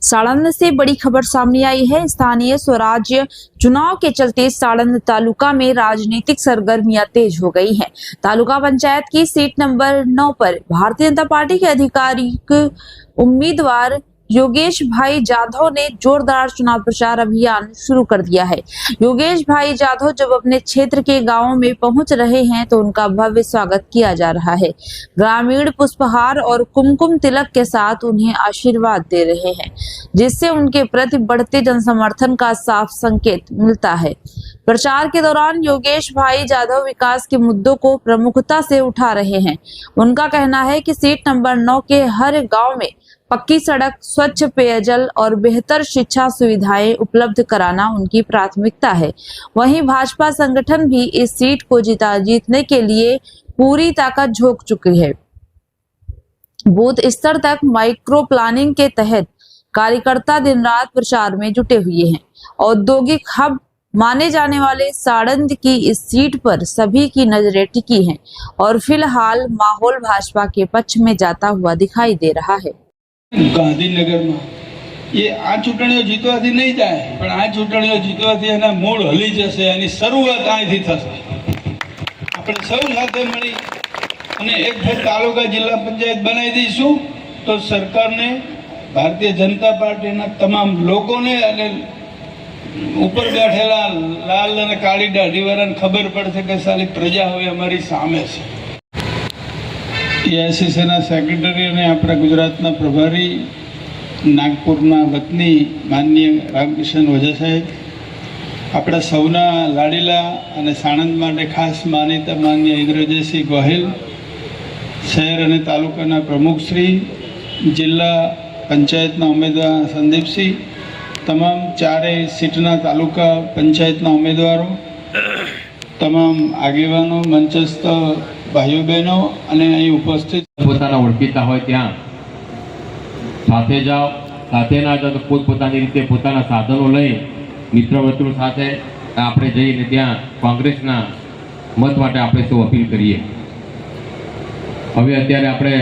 साड़ंद से बड़ी खबर सामने आई है। स्थानीय स्वराज्य चुनाव के चलते साड़ंद तालुका में राजनीतिक सरगर्मियां तेज हो गई हैं। तालुका पंचायत की सीट नंबर 9 पर भारतीय जनता पार्टी के आधिकारिक उम्मीदवार योगेश भाई जाधव ने जोरदार चुनाव प्रचार अभियान शुरू कर दिया है। योगेश भाई जाधव जब अपने क्षेत्र के गांवों में पहुंच रहे हैं तो उनका भव्य स्वागत किया जा रहा है। ग्रामीण पुष्पहार और कुमकुम तिलक के साथ उन्हें आशीर्वाद दे रहे हैं, जिससे उनके प्रति बढ़ते जनसमर्थन का साफ संकेत मिलता है। प्रचार के दौरान योगेश भाई जाधव विकास के मुद्दों को प्रमुखता से उठा रहे हैं। उनका कहना है कि सीट नंबर 9 के हर गांव में पक्की सड़क, स्वच्छ पेयजल और बेहतर शिक्षा सुविधाएं उपलब्ध कराना उनकी प्राथमिकता है। वहीं भाजपा संगठन भी इस सीट को जीतने के लिए पूरी ताकत झोंक चुकी है। बूथ स्तर तक माइक्रो प्लानिंग के तहत कार्यकर्ता दिन रात प्रचार में जुटे हुए हैं। औद्योगिक हब माने जाने वाले साड़ंद की इस सीट पर सभी की नजरें टिकी हैं और फिलहाल माहौल भाजपा के पक्ष में जाता हुआ दिखाई दे रहा है। गांधीनगर में ये आ चूंटणीओ जीतवाथी नहीं जाए, पण आ चूंटणीओ जीतवाथी एना मूळ हली जशे, एनी शरूआत અહીંથી થશે। આપણે સૌ સાથે મળી અને એક ફેર તાલુકા જિલ્લા પંચાયત બનાવી દઈશું તો સરકારને, ભારતીય જનતા પાર્ટીના તમામ લોકોને અને ઉપર બેઠેલા લાલ અને કાળી દાઢીવાળાને ખબર પડશે કે સાલી પ્રજા હવે અમારી સામે છે। એઆઈસીસીના સેક્રેટરી અને આપણા ગુજરાતના પ્રભારી નાગપુરના વતની માનનીય રામકિશન ઓઝા સાહેબ, આપણા સૌના લાડીલા અને સાણંદ માટે ખાસ માનીતા માનનીય ઇન્દ્રજયસિંહ ગોહિલ, શહેર અને તાલુકાના પ્રમુખશ્રી, જિલ્લા પંચાયતના ઉમેદવાર સંદીપસિંહ, તમામ ચારેય સીટના તાલુકા પંચાયતના ઉમેદવારો, તમામ આગેવાનો, મંચસ્થ ભાઈઓ બહેનો અને અહીં ઉપસ્થિત પોતાના ઓળખીતા હોય ત્યાં સાથે જાઓ, સાથે ના જાઓ તો પોતપોતાની રીતે પોતાના સાધનો લઈ મિત્રવર્તુળ સાથે આપણે જઈને ત્યાં કોંગ્રેસના મત માટે આપણે સૌ અપીલ કરીએ। હવે અત્યારે આપણે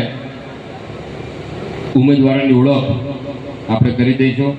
ઉમેદવારોની ઓળખ આપણે કરી દઈશું।